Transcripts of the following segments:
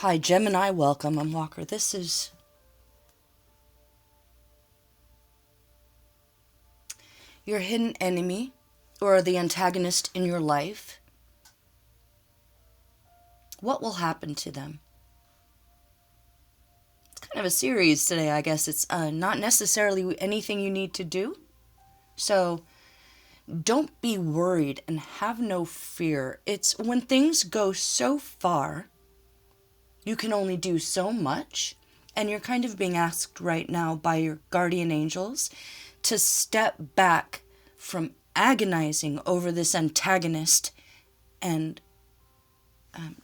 Hi, Gemini, welcome. I'm Walker. This is your hidden enemy or the antagonist in your life. What will happen to them? It's kind of a series today, I guess. It's not necessarily anything you need to do. So don't be worried and have no fear. It's when things go so far, you can only do so much. And you're kind of being asked right now by your guardian angels to step back from agonizing over this antagonist and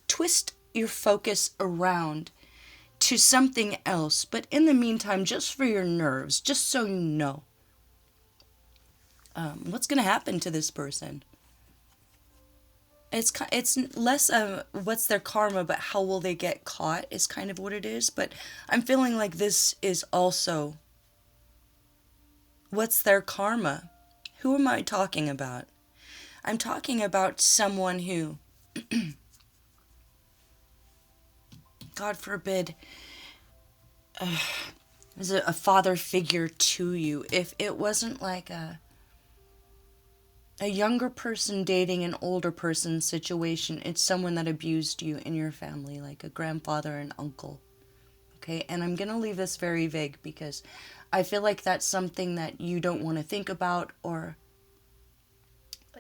twist your focus around to something else. But in the meantime, just for your nerves, just so you know, what's going to happen to this person? It's less of what's their karma, but how will they get caught is kind of what it is. But I'm feeling like this is also what's their karma. Who am I talking about? I'm talking about someone who, God forbid, is a father figure to you. If it wasn't like a younger person dating an older person situation, it's someone that abused you in your family, like a grandfather and uncle. Okay, and I'm going to leave this very vague because I feel like that's something that you don't want to think about, or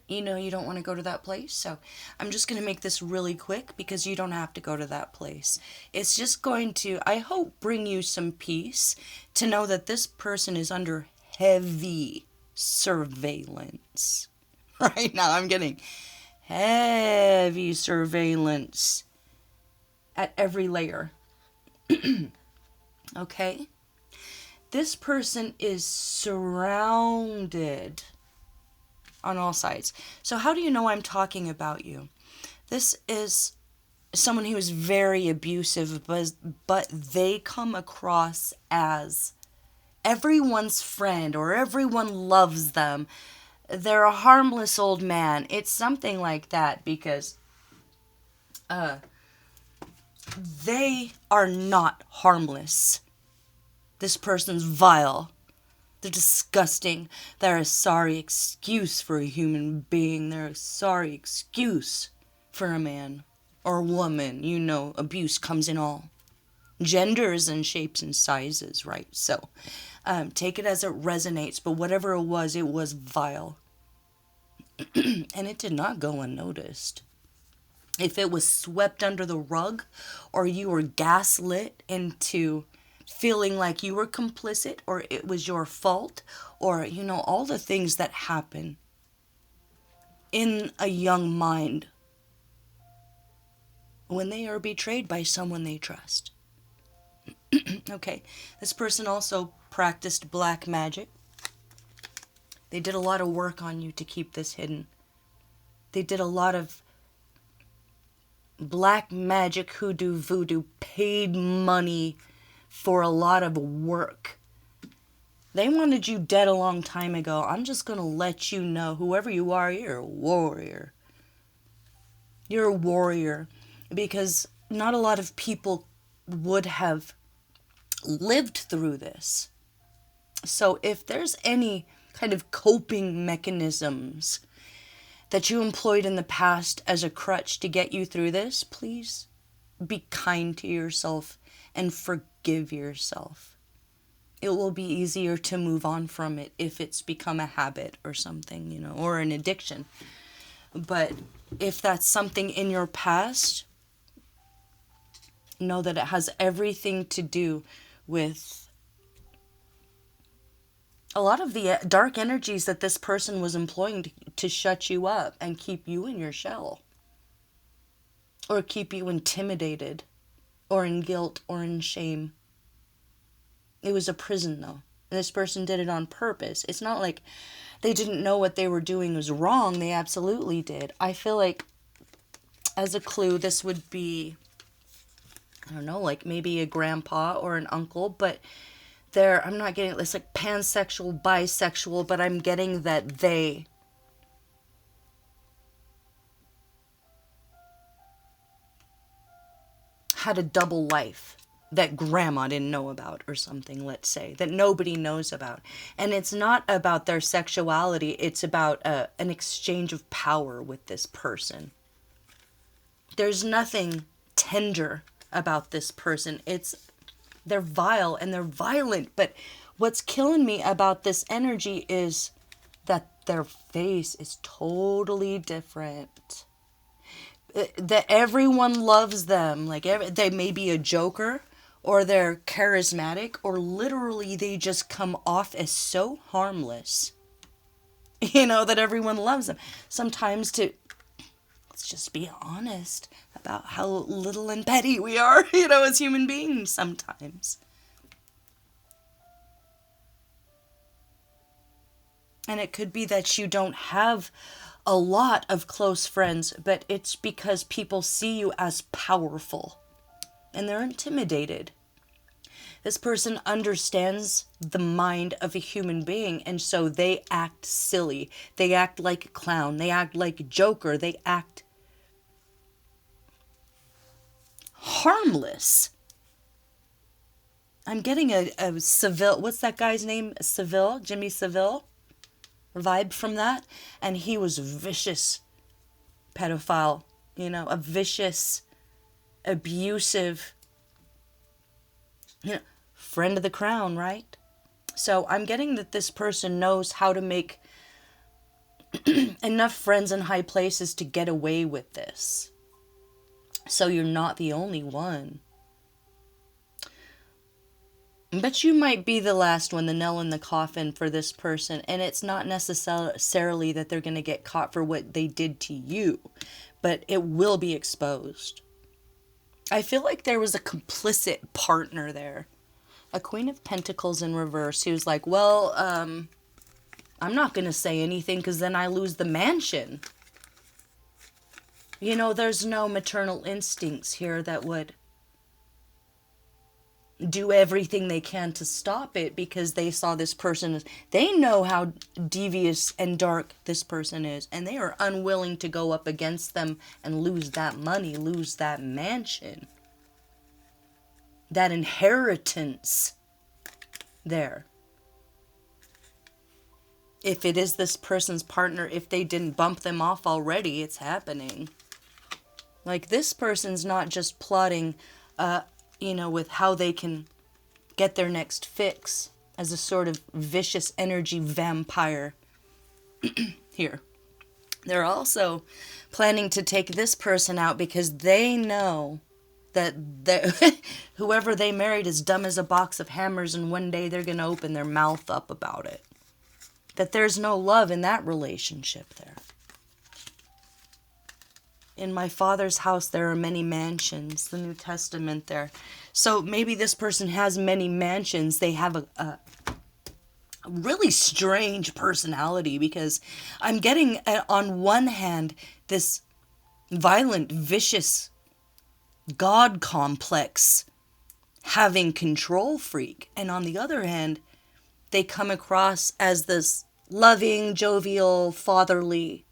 you don't want to go to that place. So I'm just going to make this really quick because you don't have to go to that place. It's just going to, I hope, bring you some peace to know that this person is under heavy surveillance. Right now, I'm getting heavy surveillance at every layer. Okay? This person is surrounded on all sides. So how do you know I'm talking about you? This is someone who is very abusive, but they come across as everyone's friend or everyone loves them. They're a harmless old man. It's something like that because they are not harmless. This person's vile. They're disgusting. They're a sorry excuse for a human being. They're a sorry excuse for a man or a woman. Abuse comes in all genders and shapes and sizes, right? So take it as it resonates, but whatever it was vile. And it did not go unnoticed. If it was swept under the rug or you were gaslit into feeling like you were complicit or it was your fault or, all the things that happen in a young mind when they are betrayed by someone they trust. Okay, this person also practiced black magic. They did a lot of work on you to keep this hidden. They did a lot of black magic, hoodoo, voodoo, paid money for a lot of work. They wanted you dead a long time ago. I'm just going to let you know, whoever you are, you're a warrior. You're a warrior because not a lot of people would have lived through this. So if there's any kind of coping mechanisms that you employed in the past as a crutch to get you through this, please be kind to yourself and forgive yourself. It will be easier to move on from it if it's become a habit or something, or an addiction. But if that's something in your past, know that it has everything to do with a lot of the dark energies that this person was employing to shut you up and keep you in your shell. Or keep you intimidated. Or in guilt or in shame. It was a prison, though. And this person did it on purpose. It's not like they didn't know what they were doing was wrong. They absolutely did. I feel like, as a clue, this would be, I don't know, like maybe a grandpa or an uncle, but I'm not getting, it's like pansexual, bisexual, but I'm getting that they had a double life that grandma didn't know about or something, let's say, that nobody knows about. And it's not about their sexuality. It's about an exchange of power with this person. There's nothing tender about this person. They're vile and they're violent. But what's killing me about this energy is that their face is totally different. That everyone loves them. Like they may be a joker, or they're charismatic, or literally they just come off as so harmless. That everyone loves them. Sometimes let's just be honest about how little and petty we are, as human beings sometimes. And it could be that you don't have a lot of close friends, but it's because people see you as powerful and they're intimidated. This person understands the mind of a human being, and so they act silly. They act like a clown. They act like a joker. They act harmless. I'm getting a Seville, what's that guy's name? Seville, Jimmy Seville vibe from that. And he was a vicious pedophile, a vicious, abusive, friend of the crown, right? So I'm getting that this person knows how to make enough friends in high places to get away with this. So you're not the only one. But you might be the last one, the nail in the coffin for this person. And it's not necessarily that they're going to get caught for what they did to you, but it will be exposed. I feel like there was a complicit partner there. A Queen of Pentacles in reverse. He was like, well, I'm not going to say anything because then I lose the mansion. There's no maternal instincts here that would do everything they can to stop it, because they saw this person. They know how devious and dark this person is, and they are unwilling to go up against them and lose that money, lose that mansion, that inheritance there. If it is this person's partner, if they didn't bump them off already, it's happening. Like, this person's not just plotting, with how they can get their next fix as a sort of vicious energy vampire here. They're also planning to take this person out because they know that whoever they married is dumb as a box of hammers, and one day they're going to open their mouth up about it. That there's no love in that relationship there. In my Father's house there are many mansions, the New Testament there. So maybe this person has many mansions. They have a really strange personality, because I'm getting, on one hand, this violent, vicious God complex, having control freak. And on the other hand, they come across as this loving, jovial, fatherly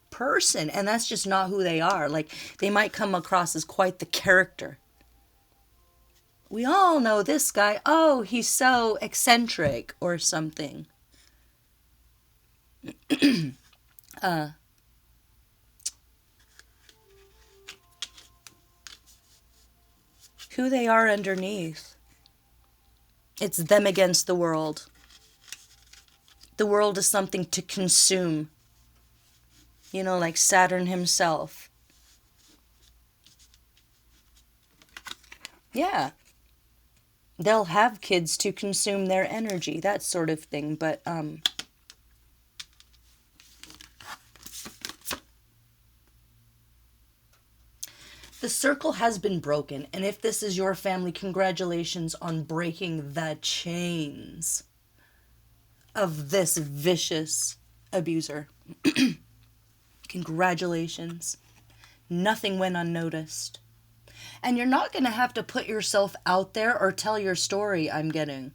person, and that's just not who they are. Like, they might come across as quite the character. We all know this guy. Oh, he's so eccentric or something. Who they are underneath. It's them against the world. The world is something to consume. Like Saturn himself. Yeah. They'll have kids to consume their energy, that sort of thing. But, the circle has been broken. And if this is your family, congratulations on breaking the chains of this vicious abuser. Congratulations. Nothing went unnoticed. And you're not going to have to put yourself out there or tell your story, I'm getting.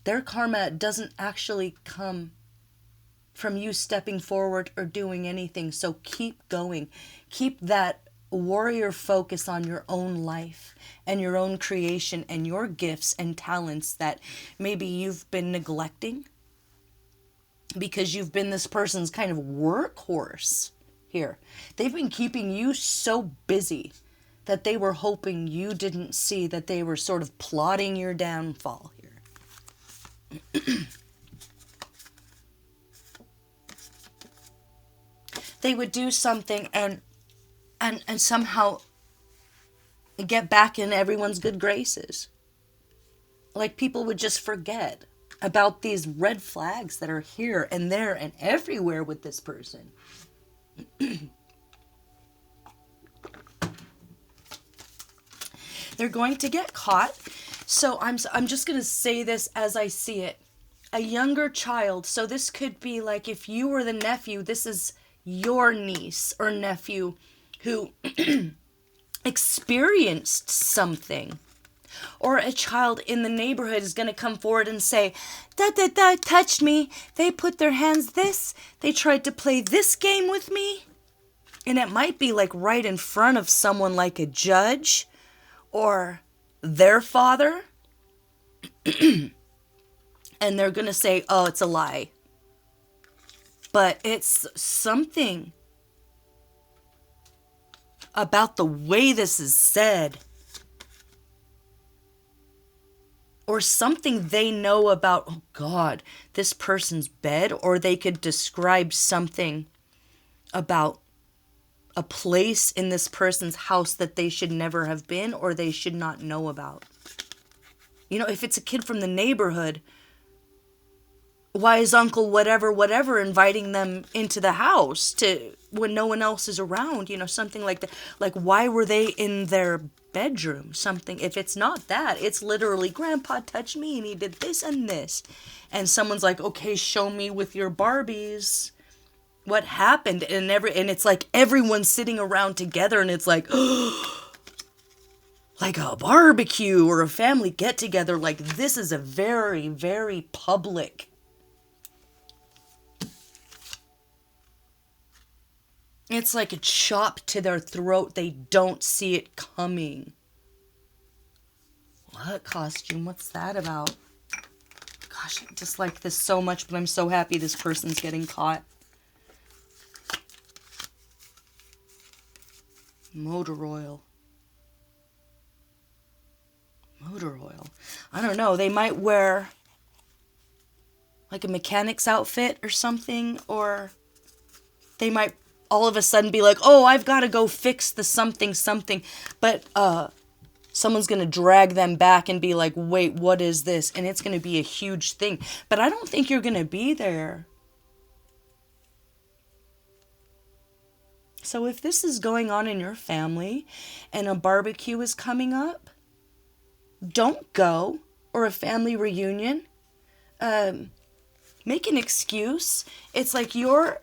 Their karma doesn't actually come from you stepping forward or doing anything. So keep going. Keep that warrior focus on your own life and your own creation and your gifts and talents that maybe you've been neglecting because you've been this person's kind of workhorse here. They've been keeping you so busy that they were hoping you didn't see that they were sort of plotting your downfall here. They would do something and somehow get back in everyone's good graces. Like people would just forget about these red flags that are here and there and everywhere with this person. They're going to get caught. So I'm just going to say this as I see it. A younger child. So this could be like if you were the nephew, this is your niece or nephew who experienced something. Or a child in the neighborhood is going to come forward and say, touched me. They put their hands this. They tried to play this game with me. And it might be like right in front of someone like a judge or their father. And they're going to say, oh, it's a lie. But it's something about the way this is said. Or something they know about, oh God, this person's bed. Or they could describe something about a place in this person's house that they should never have been or they should not know about. You know, if it's a kid from the neighborhood, why is Uncle whatever inviting them into the house to when no one else is around? You know, something like that. Like, why were they in their bedroom? Something. If it's not that, it's literally Grandpa touched me and he did this and this. And someone's like, okay, show me with your Barbies what happened. And it's like everyone's sitting around together and it's like, like a barbecue or a family get together. Like this is a very, very public. It's like a chop to their throat. They don't see it coming. What costume? What's that about? Gosh, I dislike this so much, but I'm so happy this person's getting caught. Motor oil. Motor oil. I don't know. They might wear like a mechanic's outfit or something, or they might all of a sudden be like, oh, I've got to go fix the something. But someone's going to drag them back and be like, wait, what is this? And it's going to be a huge thing. But I don't think you're going to be there. So if this is going on in your family and a barbecue is coming up, don't go. Or a family reunion. Make an excuse. It's like you're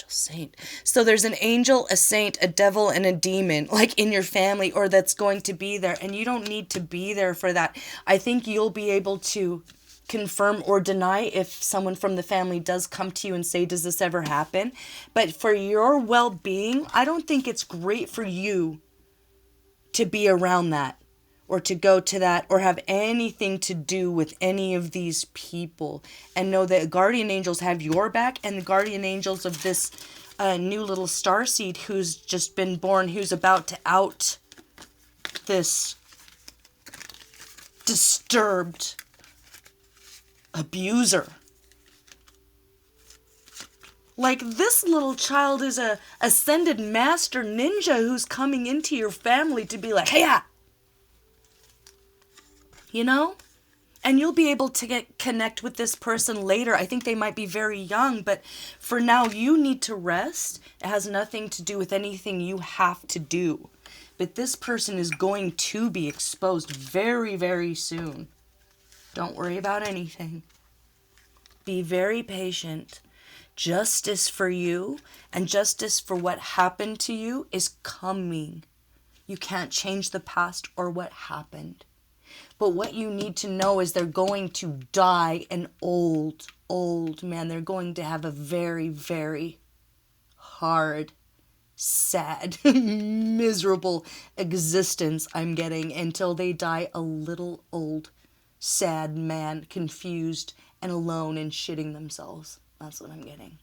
saint. So there's an angel, a saint, a devil, and a demon, like in your family, or that's going to be there. And you don't need to be there for that. I think you'll be able to confirm or deny if someone from the family does come to you and say, does this ever happen? But for your well-being, I don't think it's great for you to be around that, or to go to that, or have anything to do with any of these people. And know that guardian angels have your back, and the guardian angels of this new little starseed who's just been born, who's about to out this disturbed abuser. Like, this little child is a ascended master ninja who's coming into your family to be like, hey-ya! You know? And you'll be able to connect with this person later. I think they might be very young, but for now, you need to rest. It has nothing to do with anything you have to do. But this person is going to be exposed very, very soon. Don't worry about anything. Be very patient. Justice for you and justice for what happened to you is coming. You can't change the past or what happened. But what you need to know is they're going to die an old man. They're going to have a very, very hard sad, miserable existence I'm getting until they die a little old, sad man, confused and alone and shitting themselves. That's what I'm getting.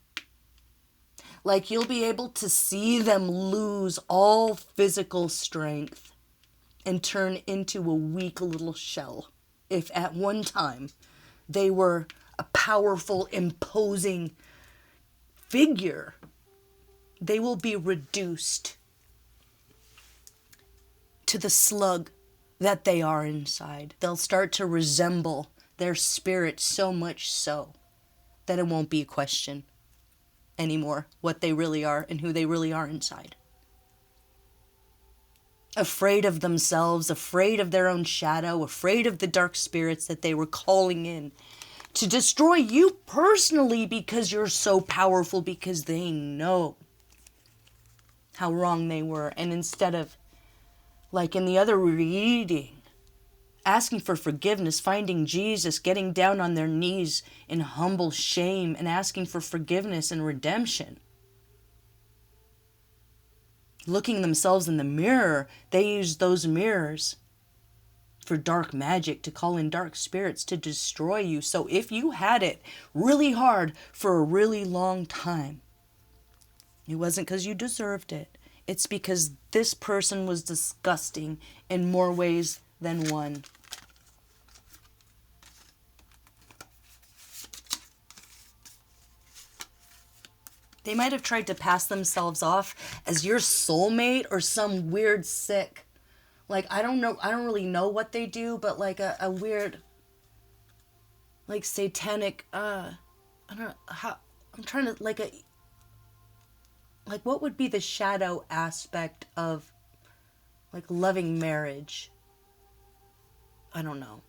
Like, you'll be able to see them lose all physical strength and turn into a weak little shell. If at one time they were a powerful, imposing figure, they will be reduced to the slug that they are inside. They'll start to resemble their spirit so much so that it won't be a question anymore what they really are and who they really are inside. Afraid of themselves, afraid of their own shadow, afraid of the dark spirits that they were calling in to destroy you personally because you're so powerful, because they know how wrong they were. And instead of, like in the other reading, asking for forgiveness, finding Jesus, getting down on their knees in humble shame and asking for forgiveness and redemption, looking themselves in the mirror, they use those mirrors for dark magic to call in dark spirits to destroy you. So if you had it really hard for a really long time, it wasn't because you deserved it. It's because this person was disgusting in more ways than one. They might have tried to pass themselves off as your soulmate or some weird sick. Like, I don't really know what they do, but like a weird, like satanic, I don't know how, I'm trying to, like what would be the shadow aspect of like loving marriage? I don't know.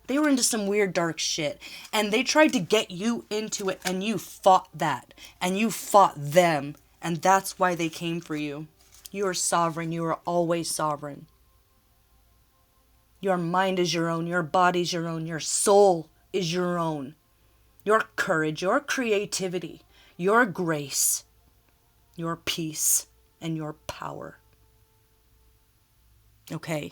They were into some weird dark shit, and they tried to get you into it, and you fought that, and you fought them, and that's why they came for you. You are sovereign. You are always sovereign. Your mind is your own. Your body's your own. Your soul is your own. Your courage, your creativity, your grace, your peace, and your power. Okay?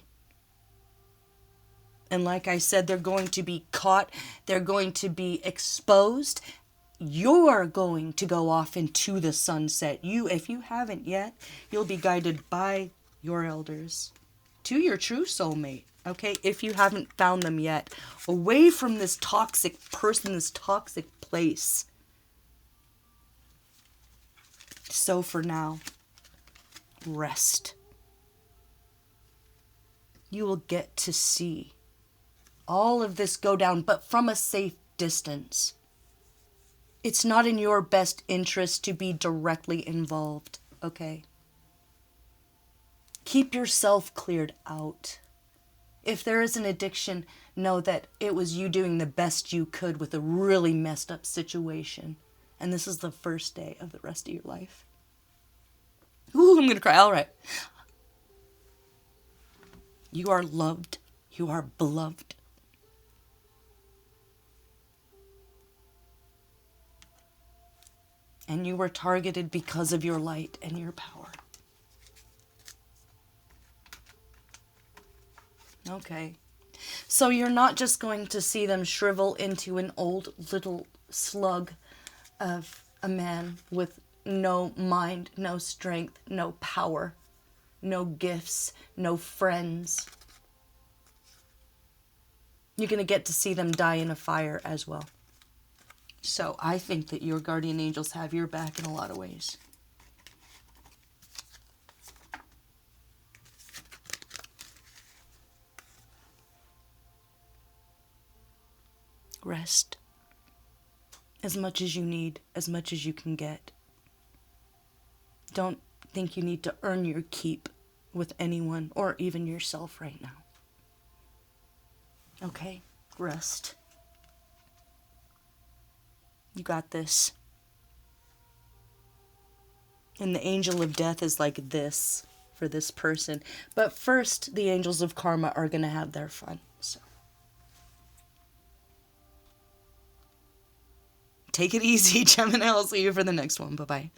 And like I said, they're going to be caught. They're going to be exposed. You're going to go off into the sunset. If you haven't yet, you'll be guided by your elders to your true soulmate. Okay? If you haven't found them yet. Away from this toxic person, this toxic place. So for now, rest. You will get to see all of this go down, but from a safe distance. It's not in your best interest to be directly involved, okay? Keep yourself cleared out. If there is an addiction, know that it was you doing the best you could with a really messed up situation. And this is the first day of the rest of your life. Ooh, I'm gonna cry. All right. You are loved. You are beloved. And you were targeted because of your light and your power. Okay. So you're not just going to see them shrivel into an old little slug of a man with no mind, no strength, no power, no gifts, no friends. You're going to get to see them die in a fire as well. So I think that your guardian angels have your back in a lot of ways. Rest. As much as you need, as much as you can get. Don't think you need to earn your keep with anyone or even yourself right now. Okay? Rest. You got this. And the angel of death is like this for this person. But first, the angels of karma are going to have their fun. So take it easy, Gemini. I'll see you for the next one. Bye-bye.